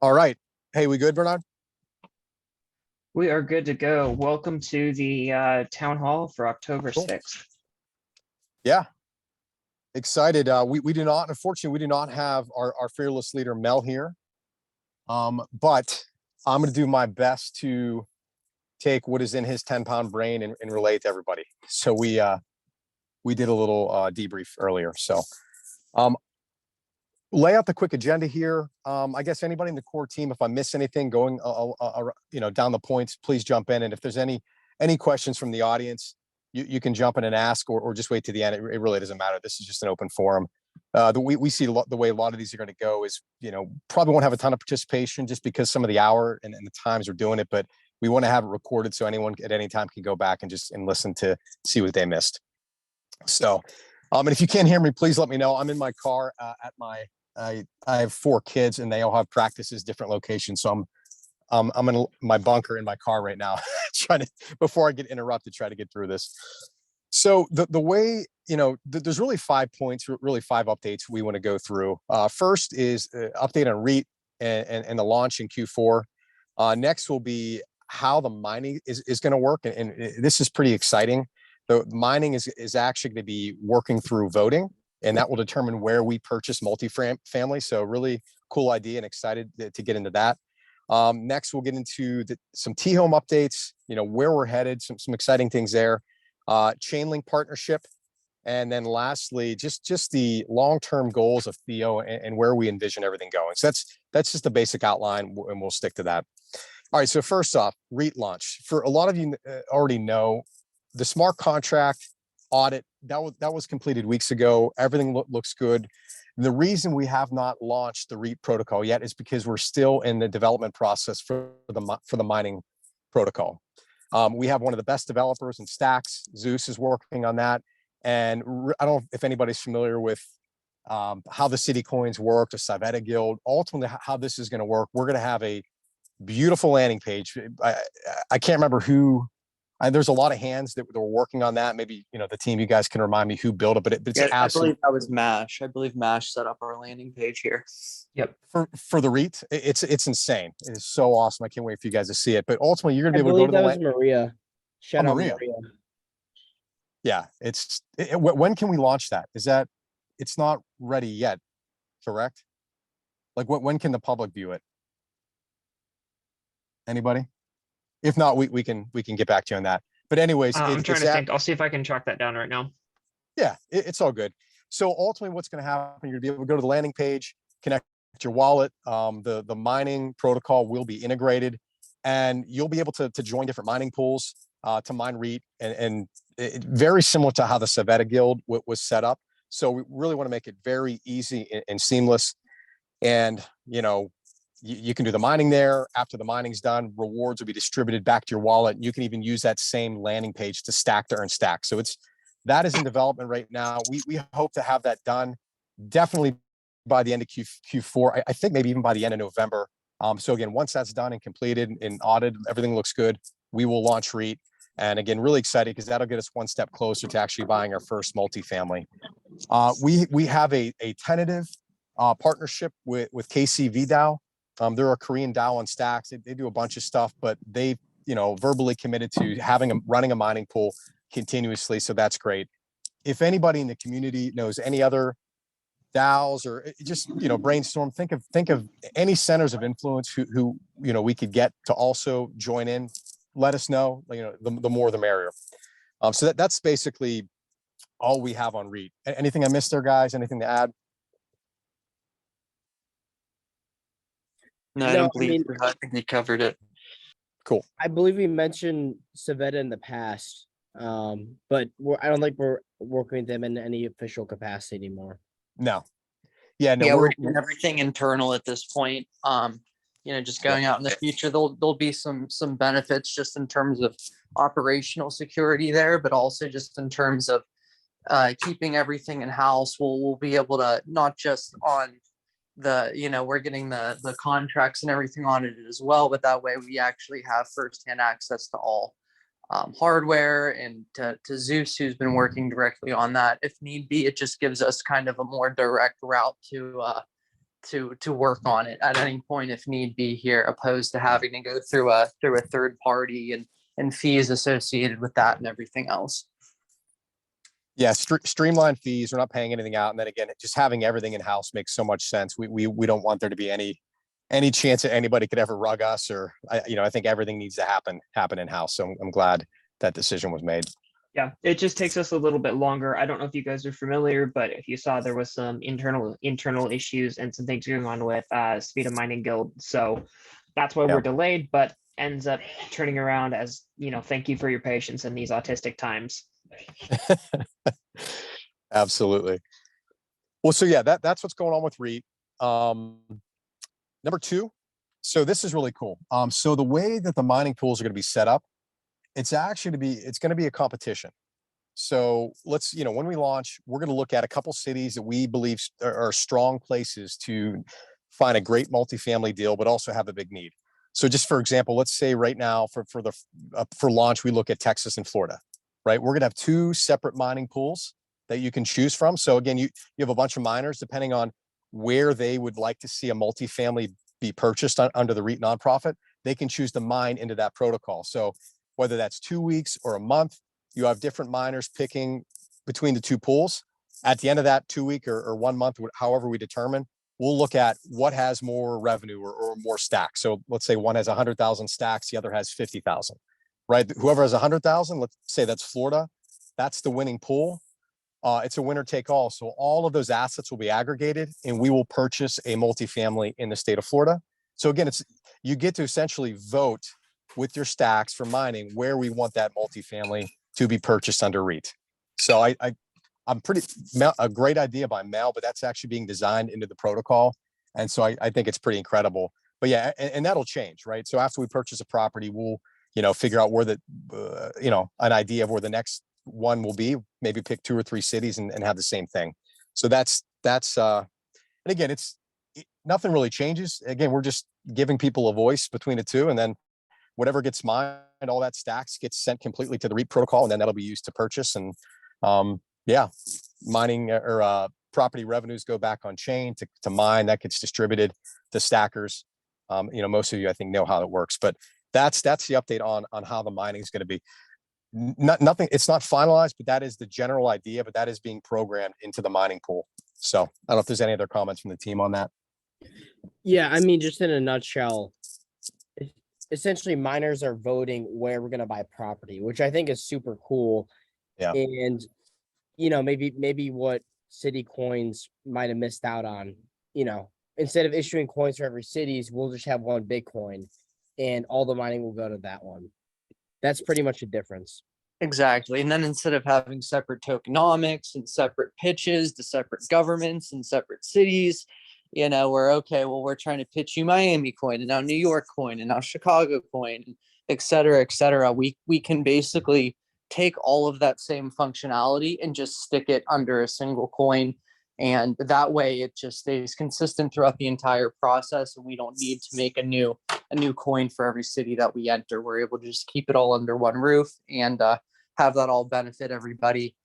All right. Hey, we good, Bernard? We are good to go. Welcome to the town hall for October Cool. 6th. Yeah. Excited. We do not, unfortunately, we do not have our fearless leader, Mel, here. But I'm going to do my best to take what is in his 10-pound brain and relate to everybody. So we did a little debrief earlier. So lay out the quick agenda here. I guess anybody in the core team, if I miss anything going down the points, please jump in. And if there's any questions from the audience, you can jump in and ask, or just wait to the end. It really doesn't matter. This is just an open forum. We see the way a lot of these are going to go is, probably won't have a ton of participation just because some of the hour and the times we're doing it, but we want to have it recorded so anyone at any time can go back and listen to see what they missed. So, and if you can't hear me, please let me know. I'm in my car I have 4 kids and they all have practices, different locations. So I'm in my bunker in my car right now, before I get interrupted, try to get through this. So the way, there's really 5 points, really 5 updates we want to go through. First is update on REAT and the launch in Q4. Next will be how the mining is going to work. And this is pretty exciting. The mining is actually going to be working through voting, and that will determine where we purchase multifamily. So really cool idea and excited to get into that. Next, we'll get into some T-Home updates, where we're headed, some exciting things there. Chainlink partnership. And then lastly, just the long-term goals of Theo and where we envision everything going. So that's just a basic outline, and we'll stick to that. All right, so first off, REAT launch. For a lot of you already know, the smart contract audit, that was completed weeks ago. Everything looks good. The reason we have not launched the REAT protocol yet is because we're still in the development process for the mining protocol. We have one of the best developers in Stacks. Zeus is working on that. And I don't know if anybody's familiar with how the city coins work, the Theopetra guild. Ultimately, how this is going to work, we're going to have a beautiful landing page. I can't remember who. There's a lot of hands that were working on that. Maybe the team, you guys can remind me who built it, but it's I believe that was Mash. I believe Mash set up our landing page here. Yep. For the REAT, it's insane. It is so awesome. I can't wait for you guys to see it. But ultimately, you're gonna be able to go to that was Maria. Shout out Maria. Yeah, when can we launch that? It's not ready yet, correct? Like when can the public view it? Anybody? If not, we can get back to you on that. But anyways, I'm trying to think. I'll see if I can track that down right now. Yeah, it's all good. So ultimately, what's going to happen? You're going to be able to go to the landing page, connect your wallet. The mining protocol will be integrated, and you'll be able to join different mining pools to mine REAT, and very similar to how the Theopetra guild was set up. So we really want to make it very easy and seamless. And you can do the mining there. After the mining's done, rewards will be distributed back to your wallet. You can even use that same landing page to stack to earn stacks. So that is in development right now. We hope to have that done definitely by the end of Q4. I think maybe even by the end of November. So again, once that's done and completed and audited, everything looks good, we will launch REAT. And again, really excited because that'll get us one step closer to actually buying our first multifamily. We have a tentative partnership with KC VDAO. They're a Korean DAO on Stacks. They do a bunch of stuff, but they, verbally committed to running a mining pool continuously. So that's great. If anybody in the community knows any other DAOs or just, brainstorm, think of any centers of influence who we could get to also join in. Let us know. The more the merrier. So that's basically all we have on REAT. Anything I missed there, guys? Anything to add? No, I don't believe I think we covered it. Cool. I believe we mentioned Theopetra in the past, but I don't think we're working with them in any official capacity anymore. No. Yeah, no. Yeah, we're doing everything internal at this point. Just going out in the future, there'll be some benefits just in terms of operational security there, but also just in terms of keeping everything in house. We'll be able to not just on we're getting the contracts and everything audited as well, but that way we actually have firsthand access to all hardware and to Zeus, who's been working directly on that. If need be, it just gives us kind of a more direct route to to work on it at any point if need be here, opposed to having to go through a third party and fees associated with that and everything else. Yeah, streamlined fees. We're not paying anything out, and then again, just having everything in house makes so much sense. We don't want there to be any chance that anybody could ever rug us, or I think everything needs to happen in house. So I'm glad that decision was made. Yeah, it just takes us a little bit longer. I don't know if you guys are familiar, but if you saw, there was some internal issues and some things going on with Speed of Mining Guild. So that's why Yeah. we're delayed, but ends up turning around as, thank you for your patience in these autistic times. Absolutely. Well, so yeah, that's what's going on with REAT. Number two, so this is really cool. So the way that the mining pools are going to be set up, it's going to be a competition. So let's, when we launch, we're going to look at a couple cities that we believe are strong places to find a great multifamily deal, but also have a big need. So just for example, let's say right now for launch, we look at Texas and Florida, right? We're going to have two separate mining pools that you can choose from. So again, you have a bunch of miners depending on where they would like to see a multifamily be purchased under the REAT nonprofit. They can choose to mine into that protocol. So whether that's 2 weeks or a month, you have different miners picking between the two pools. At the end of that 2 week or 1 month, however we determine, we'll look at what has more revenue or more stacks. So let's say one has 100,000 stacks, the other has 50,000, right? Whoever has 100,000, let's say that's Florida, that's the winning pool. It's a winner take all. So all of those assets will be aggregated and we will purchase a multifamily in the state of Florida. So again, you get to essentially vote with your stacks for mining where we want that multifamily to be purchased under REAT. So I'm a great idea by Mel, but that's actually being designed into the protocol. And so I think it's pretty incredible. But yeah, and that'll change, right? So after we purchase a property, we'll, figure out where an idea of where the next one will be, maybe pick 2 or 3 cities and have the same thing. So that's and again, nothing really changes. Again, we're just giving people a voice between the two, and then whatever gets mined, all that stacks gets sent completely to the REAT protocol, and then that'll be used to purchase. And mining or property revenues go back on chain to mine. That gets distributed to stackers. Most of you I think know how it works, but that's the update on how the mining is going to be. Nothing, it's not finalized, but that is the general idea, but that is being programmed into the mining pool. So I don't know if there's any other comments from the team on that. Yeah, I mean, just in a nutshell, essentially miners are voting where we're going to buy property, which I think is super cool. Yeah. And, maybe what city coins might have missed out on, instead of issuing coins for every cities, we'll just have one Bitcoin and all the mining will go to that one. That's pretty much a difference. Exactly. And then instead of having separate tokenomics and separate pitches to separate governments and separate cities, we're trying to pitch you Miami coin and now New York coin and now Chicago coin, et cetera, et cetera. We can basically take all of that same functionality and just stick it under a single coin. And that way it just stays consistent throughout the entire process. And we don't need to make a new coin for every city that we enter. We're able to just keep it all under one roof and have that all benefit everybody.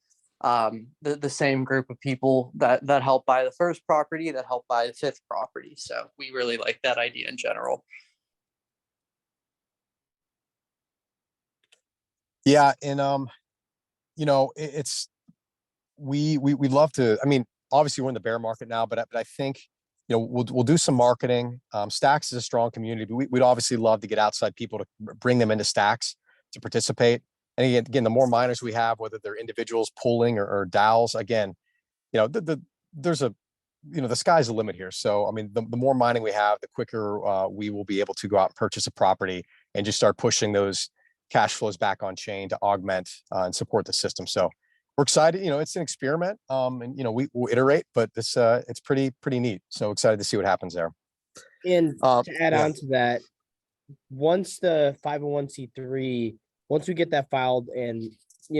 The same group of people that help buy the first property, that help buy the 5th property. So we really like that idea in general. Yeah. And, we love to, obviously we're in the bear market now, but I think, we'll do some marketing. Stacks is a strong community, but we'd obviously love to get outside people to bring them into Stacks to participate. And again, the more miners we have, whether they're individuals pooling or DAOs, again, there's the sky's the limit here. So, the more mining we have, the quicker we will be able to go out and purchase a property and just start pushing those cash flows back on chain to augment and support the system. So we're excited. It's an experiment, and we'll iterate, but it's pretty neat. So excited to see what happens there. And to add on to that, once the 501c3, once we get that filed and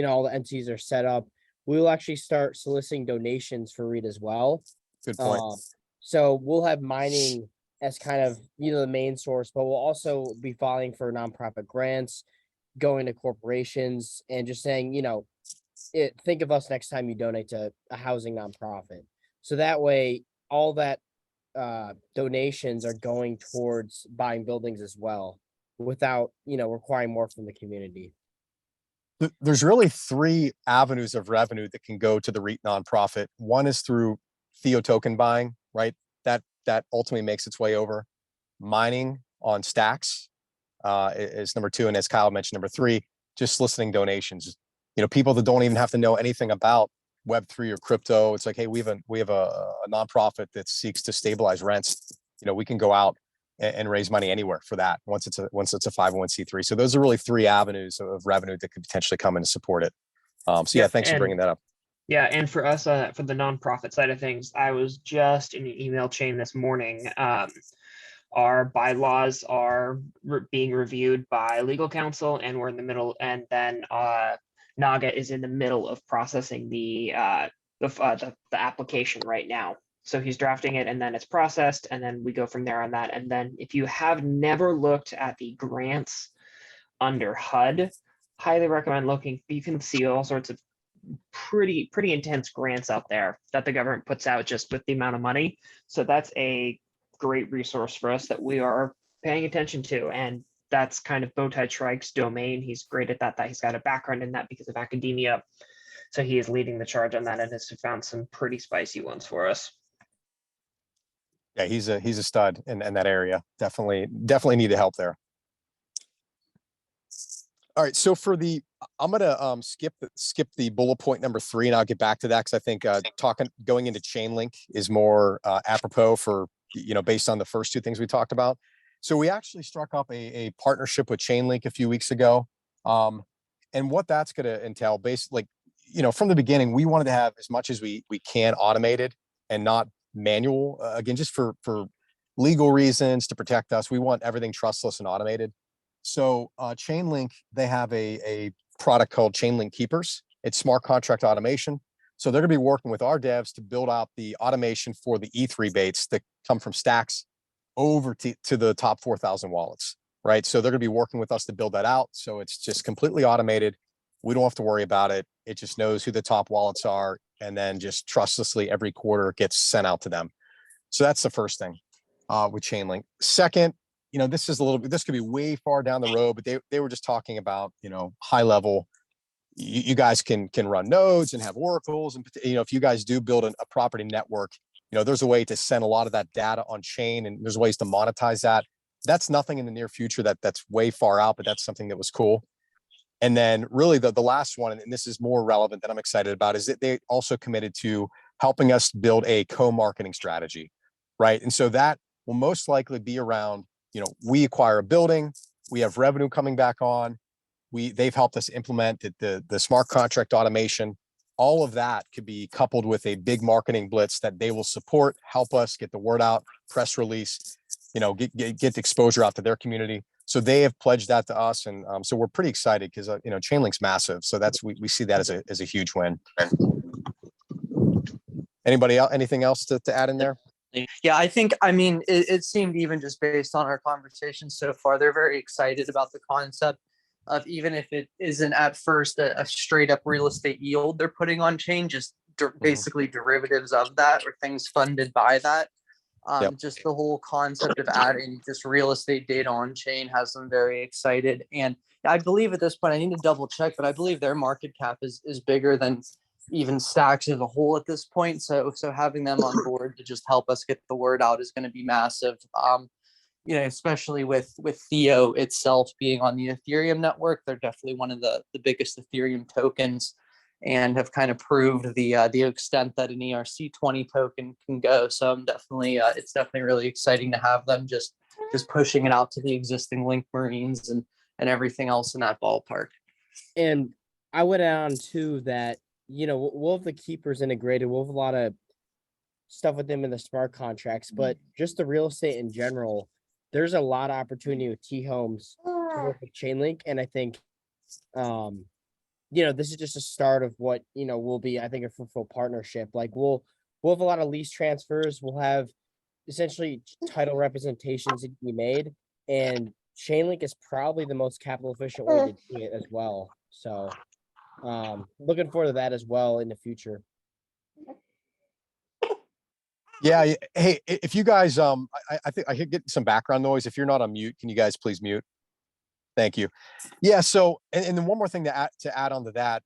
all the entities are set up, we will actually start soliciting donations for REAT as well. Good point. So we'll have mining as kind of the main source, but we'll also be filing for nonprofit grants, going to corporations, and just saying, think of us next time you donate to a housing nonprofit. So that way, all that donations are going towards buying buildings as well, without, requiring more from the community. There's really three avenues of revenue that can go to the REAT nonprofit. One is through Theo token buying, right? That ultimately makes its way over. Mining on stacks is number two, and as Kyle mentioned, number three, just soliciting donations. People that don't even have to know anything about Web3 or crypto. It's like, hey, we have a nonprofit that seeks to stabilize rents. We can go out and raise money anywhere for that once it's a 501c3. So those are really three avenues of revenue that could potentially come in to support it. Yeah, thanks for bringing that up. Yeah, and for us, for the nonprofit side of things, I was just in an email chain this morning. Our bylaws are being reviewed by legal counsel, and we're in the middle. And then Naga is in the middle of processing the application right now. So he's drafting it, and then it's processed, and then we go from there on that. And then if you have never looked at the grants under HUD, highly recommend looking. You can see all sorts of pretty intense grants out there that the government puts out just with the amount of money. So that's a great resource for us that we are paying attention to. And that's kind of Bowtie Shrike's domain. He's great at that. He's got a background in that because of academia. So he is leading the charge on that and has found some pretty spicy ones for us. Yeah, he's a stud in that area. Definitely need the help there. All right, so I'm gonna skip the bullet point number 3, and I'll get back to that because I think going into Chainlink is more apropos for based on the first two things we talked about. So we actually struck up a partnership with Chainlink a few weeks ago, and what that's going to entail, basically, from the beginning, we wanted to have as much as we can automated and not manual. Again, just for legal reasons, to protect us, we want everything trustless and automated. So Chainlink, they have a product called Chainlink Keepers. It's smart contract automation. So they're going to be working with our devs to build out the automation for the ETH rebates that come from stacks over to the top 4,000 wallets, right? So they're going to be working with us to build that out. So it's just completely automated. We don't have to worry about it. It just knows who the top wallets are, and then just trustlessly every quarter gets sent out to them. So that's the first thing with Chainlink. Second, this could be way far down the road, but they were just talking about, high level, you guys can run nodes and have oracles. And, if you guys do build a property network, there's a way to send a lot of that data on chain, and there's ways to monetize that. That's nothing in the near future that's way far out, but that's something that was cool. And then really the last one, and this is more relevant that I'm excited about, is that they also committed to helping us build a co-marketing strategy, right? And so that will most likely be around, we acquire a building, we have revenue coming back on, they've helped us implement the smart contract automation. All of that could be coupled with a big marketing blitz that they will support, help us get the word out, press release, get the exposure out to their community. So they have pledged that to us, and so we're pretty excited because Chainlink's massive. So we see that as a huge win. Anybody else? Anything else to add in there? Yeah, it seemed, even just based on our conversation so far, they're very excited about the concept of, even if it isn't at first a straight up real estate yield they're putting on chain, just basically derivatives of that or things funded by that. Yep. Just the whole concept of adding just real estate data on chain has them very excited. And I believe at this point, I need to double check, but I believe their market cap is bigger than even Stacks as a whole at this point. So having them on board to just help us get the word out is going to be massive. Especially with Theo itself being on the Ethereum network, they're definitely one of the biggest Ethereum tokens, and have kind of proved the extent that an ERC20 token can go. So I'm definitely, it's definitely really exciting to have them just pushing it out to the existing Link Marines and everything else in that ballpark. And I would add on too that, we'll have the keepers integrated. We'll have a lot of stuff with them in the smart contracts, but just the real estate in general, there's a lot of opportunity with T-Homes to work with Chainlink. And I think, this is just a start of what, will be, I think, a fruitful partnership. Like we'll have a lot of lease transfers. We'll have essentially title representations that can be made, and Chainlink is probably the most capital efficient way to do it as well. So looking forward to that as well in the future. Yeah. Hey, if you guys, I think I could get some background noise. If you're not on mute, can you guys please mute? Thank you. Yeah. So, and then one more thing to add on to that,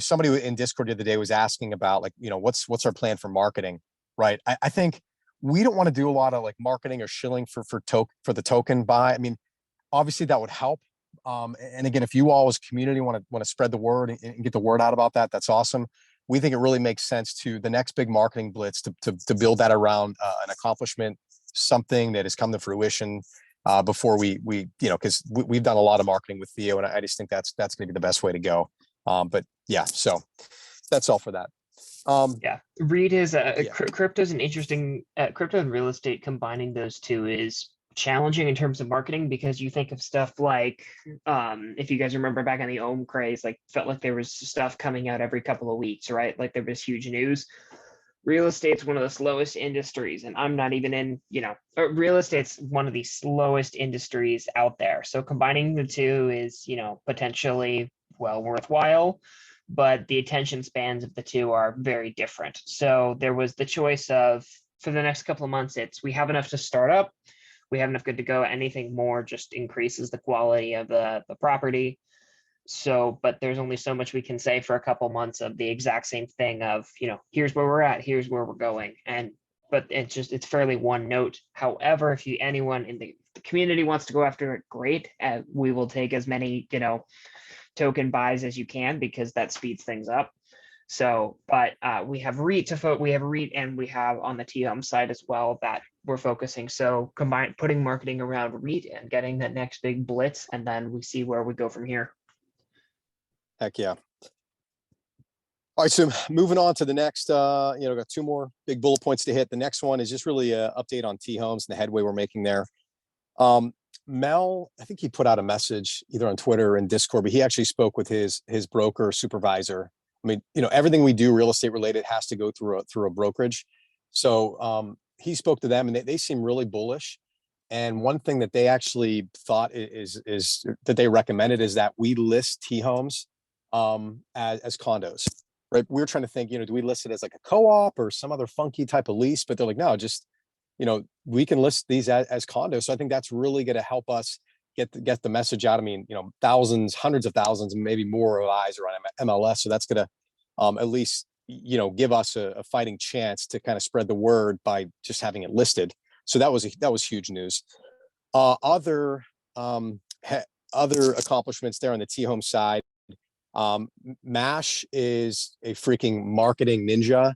somebody in Discord the other day was asking about like, what's our plan for marketing, right? I think we don't want to do a lot of like marketing or shilling for the token buy. I mean, obviously that would help. And again, if you all as community want to spread the word and get the word out about that, that's awesome. We think it really makes sense to the next big marketing blitz to build that around an accomplishment, something that has come to fruition before because we've done a lot of marketing with Theo, and I just think that's going to be the best way to go. But yeah, so that's all for that. Yeah, REAT is Yeah. crypto is an interesting crypto and real estate. Combining those two is challenging in terms of marketing, because you think of stuff like if you guys remember back in the Ohm craze, like felt like there was stuff coming out every couple of weeks, right? Like there was huge news. Real estate's one of the slowest industries, and I'm not even in, real estate's one of the slowest industries out there. So combining the two is, potentially well worthwhile, but the attention spans of the two are very different. So there was the choice of, for the next couple of months, we have enough to start up, we have enough good to go. Anything more just increases the quality of the property. So, but there's only so much we can say for a couple months of the exact same thing of, here's where we're at, here's where we're going. But it's fairly one note. However, if anyone in the community wants to go after it, great. We will take as many, token buys as you can, because that speeds things up. So, but we have REAT we have REAT, and we have on the T-Home side as well that we're focusing. So putting marketing around REAT and getting that next big blitz, and then we see where we go from here. Heck yeah. All right, so moving on to the next, got two more big bullet points to hit. The next one is just really an update on T-Homes and the headway we're making there. Mel, I think he put out a message either on Twitter or in Discord, but he actually spoke with his broker supervisor. I mean, everything we do real estate related has to go through a brokerage. So he spoke to them, and they seem really bullish. And one thing that they actually thought is that they recommended is that we list T-Homes as condos, right? We were trying to think, do we list it as like a co-op or some other funky type of lease? But they're like, no, just, we can list these as condos. So I think that's really going to help us get the message out. I mean, thousands, hundreds of thousands, maybe more of eyes are on MLS. So that's going to at least, give us a fighting chance to kind of spread the word by just having it listed. So that was huge news. Other accomplishments there on the T-Home side. Mash is a freaking marketing ninja.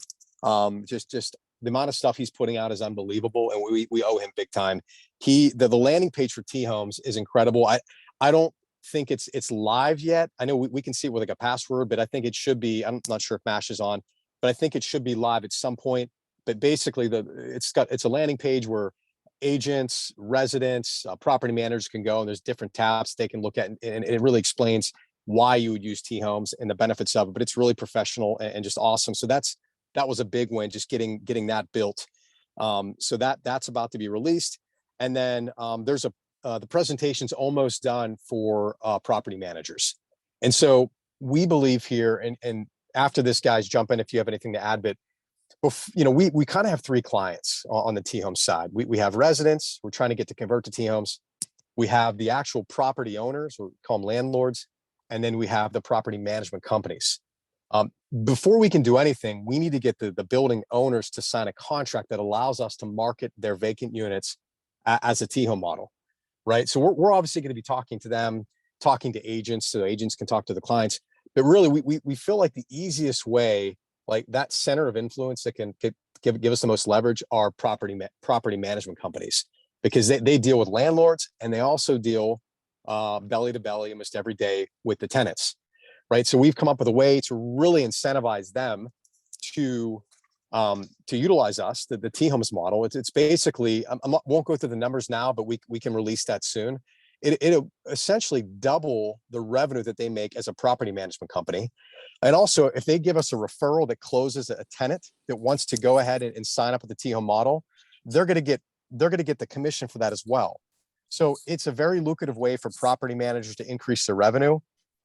Just the amount of stuff he's putting out is unbelievable, and we owe him big time. The landing page for T-Homes is incredible. I don't think it's live yet. I know we can see it with like a password, but I think it should be. I'm not sure if Mash is on, but I think it should be live at some point. But basically, it's a landing page where agents, residents, property managers can go, and there's different tabs they can look at, and it really explains why you would use T-Homes and the benefits of it. But it's really professional and just awesome. So that was a big win, just getting that built. So that's about to be released, and then there's the presentation's almost done for property managers, and so we believe here, and after this, guys, jump in if you have anything to add, but we kind of have three clients on the T-Home side. We have residents we're trying to get to convert to T-Homes. We have the actual property owners, we call them landlords, and then we have the property management companies. Before we can do anything, we need to get the building owners to sign a contract that allows us to market their vacant units as a T-Home model, right? So we're obviously going to be talking to them, talking to agents, so agents can talk to the clients. But really, we feel like the easiest way, like that center of influence that can give us the most leverage, are property management companies, because they deal with landlords, and they also deal belly to belly almost every day with the tenants, right? So we've come up with a way to really incentivize them to utilize us, the T-Homes model. It's basically, won't go through the numbers now, but we can release that soon. It'll essentially double the revenue that they make as a property management company. And also, if they give us a referral that closes a tenant that wants to go ahead and sign up with the T-Home model, they're going to get the commission for that as well. So it's a very lucrative way for property managers to increase their revenue.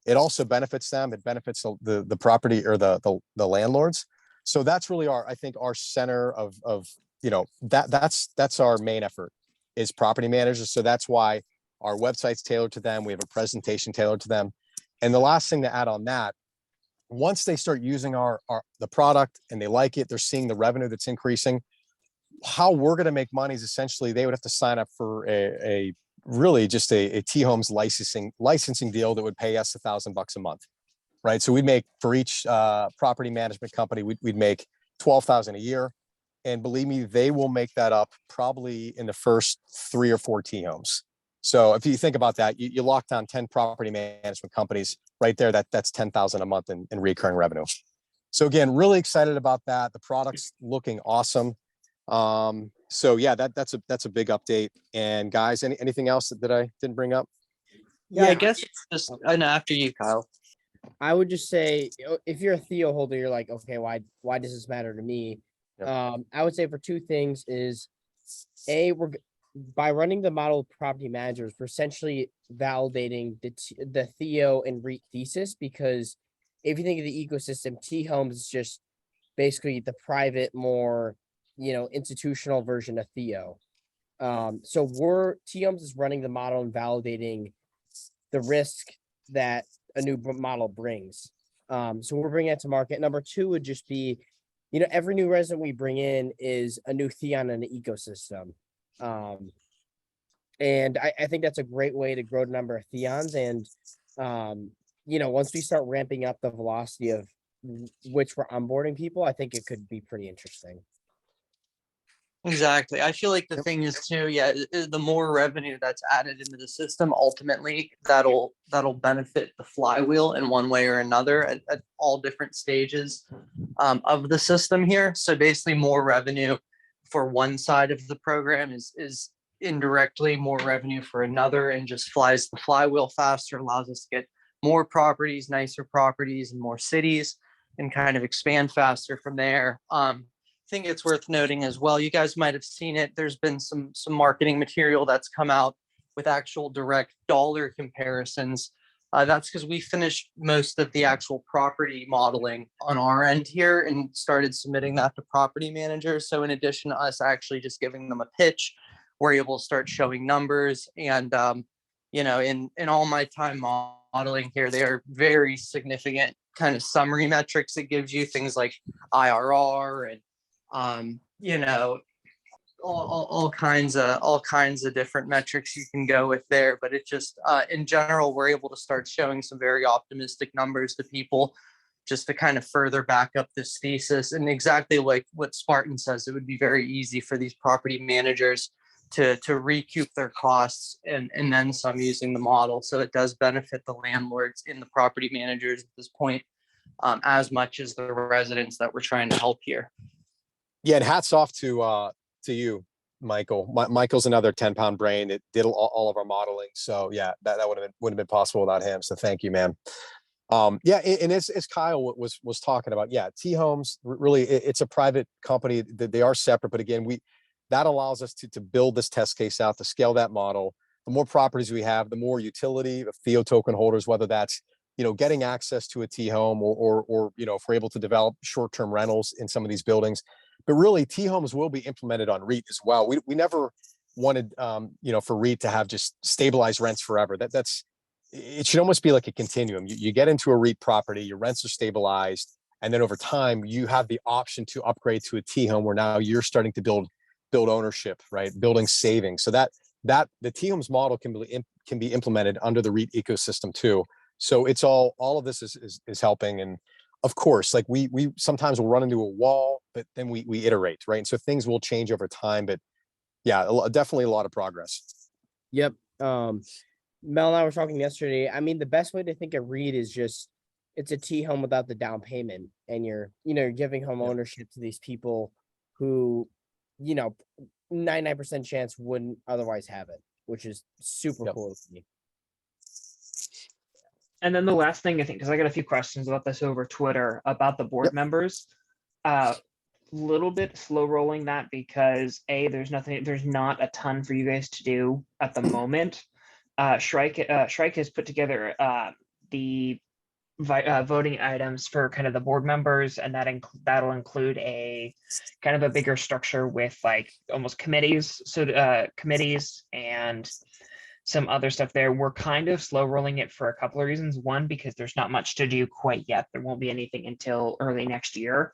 It also benefits them. It benefits the property or the landlords. So that's really our center of that's our main effort is property managers. So that's why our website's tailored to them. We have a presentation tailored to them. And the last thing to add on that, once they start using the product and they like it, they're seeing the revenue that's increasing. How we're going to make money is essentially they would have to sign up for a really just a T-Homes licensing deal that would pay us $1,000 a month, right? So we'd make for each property management company, we'd make $12,000 a year, and believe me, they will make that up probably in the first 3 or 4 T-Homes. So if you think about that, you lock down 10 property management companies right there. That's $10,000 a month in recurring revenue. So again, really excited about that. The product's looking awesome. So yeah, that's a big update. And guys, anything else that I didn't bring up? Yeah, I Yeah. guess it's just and after you, Kyle. I would just say if you're a Theo holder, you're like, okay, why does this matter to me? Yep. I would say for 2 things is by running the model of property managers, we're essentially validating the Theo and REAT thesis, because if you think of the ecosystem, T Homes is just basically the private, more institutional version of Theo. So T Homes is running the model and validating the risk that a new model brings. So we're bringing it to market. Number 2 would just be, every new resident we bring in is a new Theon in the ecosystem. And I think that's a great way to grow the number of Theons. And, once we start ramping up the velocity of which we're onboarding people, I think it could be pretty interesting. Exactly. I feel like the thing is too, the more revenue that's added into the system, ultimately that'll benefit the flywheel in one way or another at all different stages of the system here. So basically more revenue for one side of the program is indirectly more revenue for another, and just flies the flywheel faster, allows us to get more properties, nicer properties, and more cities, and kind of expand faster from there. I think it's worth noting as well, you guys might have seen it, there's been some marketing material that's come out with actual direct dollar comparisons. That's because we finished most of the actual property modeling on our end here and started submitting that to property managers. So in addition to us actually just giving them a pitch, we're able to start showing numbers. And in all my time modeling here, they are very significant kind of summary metrics. It gives you things like IRR and all kinds of different metrics you can go with there. But it just in general, we're able to start showing some very optimistic numbers to people just to kind of further back up this thesis. And exactly like what Spartan says, it would be very easy for these property managers to recoup their costs and then some using the model. So it does benefit the landlords and the property managers at this point as much as the residents that we're trying to help here. Yeah, and hats off to you, Michael. Michael's another 10-pound brain that did all of our modeling. So yeah, that wouldn't have been possible without him. So thank you, man. Yeah, and as Kyle was talking about, yeah, T Homes really it's a private company that they are separate, but again, that allows us to build this test case out, to scale that model. The more properties we have, the more utility of Theo token holders, whether that's getting access to a T Home or if we're able to develop short-term rentals in some of these buildings. But really, T Homes will be implemented on REAT as well. We never wanted for REAT to have just stabilized rents forever. It should almost be like a continuum. You get into a REAT property, your rents are stabilized, and then over time you have the option to upgrade to a T Home where now you're starting to build ownership, right? Building savings. So that the T Homes model can be implemented under the REAT ecosystem too. So it's all of this is helping. And of course, like we sometimes will run into a wall, but then we iterate, right? And so things will change over time, but yeah, definitely a lot of progress. Yep. Mel and I were talking yesterday. I mean, the best way to think of REAT is just it's a T Home without the down payment, and you're giving home ownership to these people who 99% chance wouldn't otherwise have it, which is super cool to me. And then the last thing I think, because I got a few questions about this over Twitter about the board members, little bit slow rolling that because there's not a ton for you guys to do at the moment. Shrike has put together the voting items for kind of the board members, and that'll include a kind of a bigger structure with like almost committees. So committees and some other stuff there. We're kind of slow rolling it for a couple of reasons. One, because there's not much to do quite yet. There won't be anything until early next year.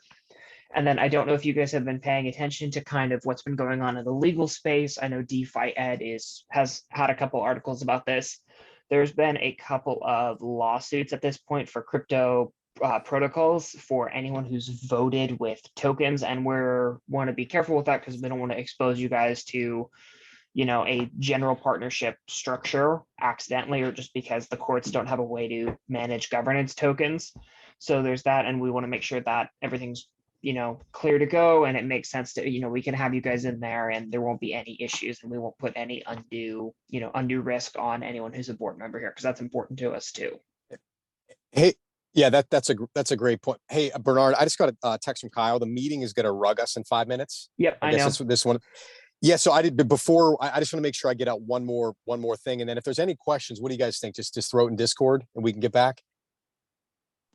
And then I don't know if you guys have been paying attention to kind of what's been going on in the legal space. I know DeFi Ed has had a couple articles about this. There's been a couple of lawsuits at this point for crypto protocols for anyone who's voted with tokens, and we want to be careful with that because we don't want to expose you guys to, you know, a general partnership structure accidentally, or just because the courts don't have a way to manage governance tokens. So there's that, and we want to make sure that everything's, you know, clear to go, and it makes sense to, you know, we can have you guys in there and there won't be any issues, and we won't put any undue risk on anyone who's a board member here, because that's important to us too. Hey, yeah, that's a great point. Hey, Bernard, I just got a text from Kyle. The meeting is going to rug us in 5 minutes. Yep, I know. This one. Yeah, so I did, but before I just want to make sure I get out one more thing, and then if there's any questions, what do you guys think? Just throw it in Discord and we can get back.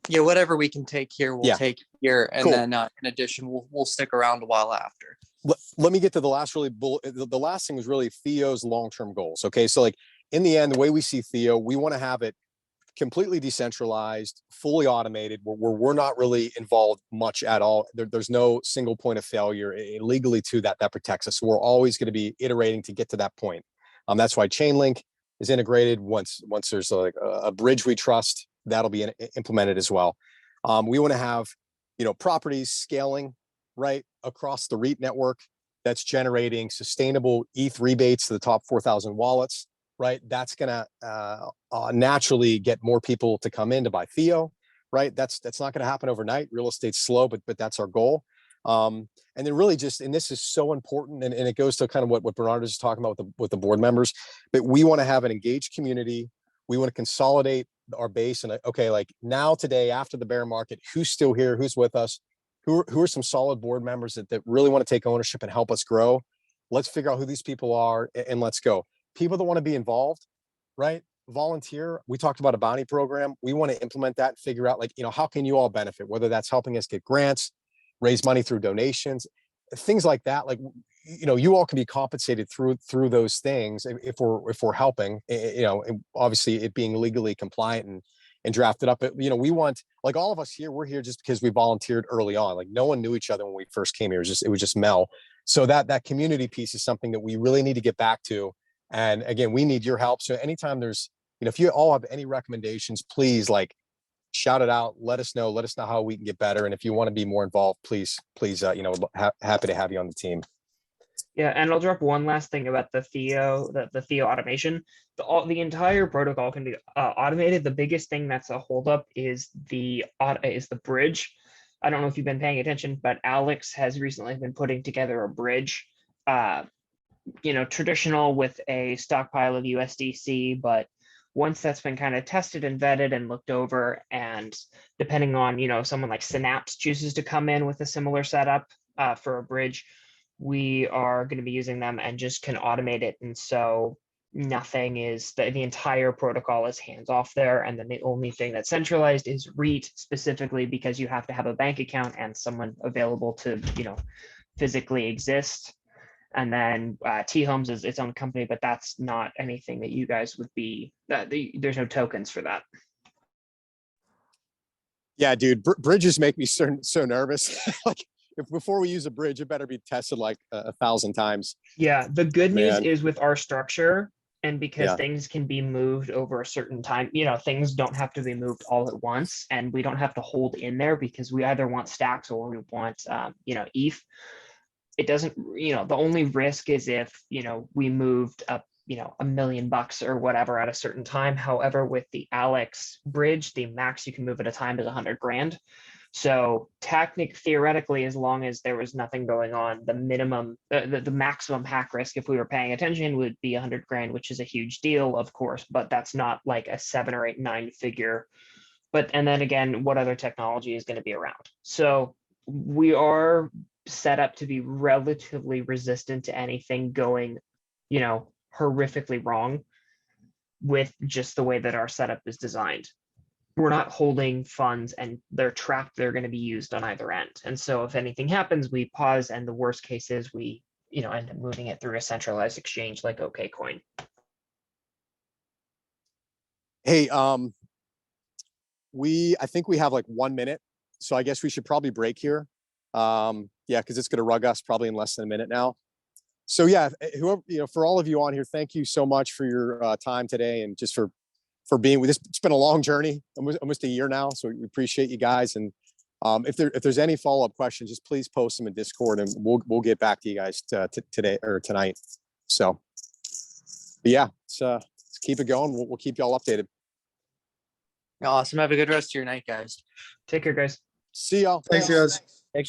Yeah, whatever we can take here, we'll take here, and cool. then in addition, we'll stick around a while after. Let me get to the last the last thing was really Theo's long-term goals. Okay, so like in the end, the way we see Theo, we want to have it completely decentralized, fully automated, where we're not really involved much at all. There's no single point of failure legally to that protects us. So we're always going to be iterating to get to that point. That's why Chainlink is integrated. Once there's like a bridge we trust, that'll be implemented as well. We want to have, you know, properties scaling right across the REAT network that's generating sustainable ETH rebates to the top 4,000 wallets. Right, that's gonna naturally get more people to come in to buy Theo. Right, that's not going to happen overnight. Real estate's slow, but that's our goal. And then really just, and this is so important, and it goes to kind of what Bernard is talking about with the board members. But we want to have an engaged community. We want to consolidate our base, and okay, like now today after the bear market, who's still here? Who's with us? Who are some solid board members that really want to take ownership and help us grow? Let's figure out who these people are and let's go. People that want to be involved, right? Volunteer. We talked about a bounty program. We want to implement that and figure out, like, you know, how can you all benefit, whether that's helping us get grants, raise money through donations, things like that. Like, you know, you all can be compensated through those things if we're helping, you know, and obviously it being legally compliant and drafted up. But, you know, we want, like, all of us here, we're here just because we volunteered early on. Like, no one knew each other when we first came here. It was just Mel. So that community piece is something that we really need to get back to. And again, we need your help. So anytime there's, you know, if you all have any recommendations, please, like, shout it out. Let us know how we can get better. And if you want to be more involved, please, you know, happy to have you on the team. Yeah, and I'll drop one last thing about the Theo automation. The entire protocol can be automated. The biggest thing that's a holdup is the bridge. I don't know if you've been paying attention, but Alex has recently been putting together a bridge. You know, traditional with a stockpile of USDC, but once that's been kind of tested and vetted and looked over, and depending on, you know, someone like Synapse chooses to come in with a similar setup for a bridge, we are going to be using them and just can automate it. And so nothing is, the entire protocol is hands off there. And then the only thing that's centralized is REAT, specifically because you have to have a bank account and someone available to, you know, physically exist. And then T-Homes is its own company, but that's not anything that you guys would be, there's no tokens for that. Yeah, dude, bridges make me so nervous. Like, before we use a bridge, it better be tested like 1,000 times. Yeah, the good news is with our structure, and because things can be moved over a certain time, you know, things don't have to be moved all at once, and we don't have to hold in there because we either want stacks or we want, you know, ETH. It doesn't, you know, the only risk is if, you know, we moved up, you know, $1 million or whatever at a certain time. However, with the Alex bridge, the max you can move at a time is 100 grand. So theoretically, as long as there was nothing going on, the minimum, the maximum hack risk, if we were paying attention, would be 100 grand, which is a huge deal, of course, but that's not like a 7 or 8, 9 figure. But, and then again, what other technology is going to be around? So we are set up to be relatively resistant to anything going, you know, horrifically wrong with just the way that our setup is designed. we're not holding funds and they're trapped. They're going to be used on either end. And so if anything happens, we pause. And the worst case is we, end up moving it through a centralized exchange like OKCoin. Hey, I think we have like 1 minute, so I guess we should probably break here. Yeah, because it's going to rug us probably in less than a minute now. So yeah, whoever, for all of you on here, thank you so much for your time today, and just for being with us. It's been a long journey, almost a year now. So we appreciate you guys. And if there's any follow-up questions, just please post them in Discord, and we'll get back to you guys today or tonight. So but yeah, let's keep it going. We'll keep y'all updated. Awesome. Have a good rest of your night, guys. Take care, guys. See y'all. Thanks, guys.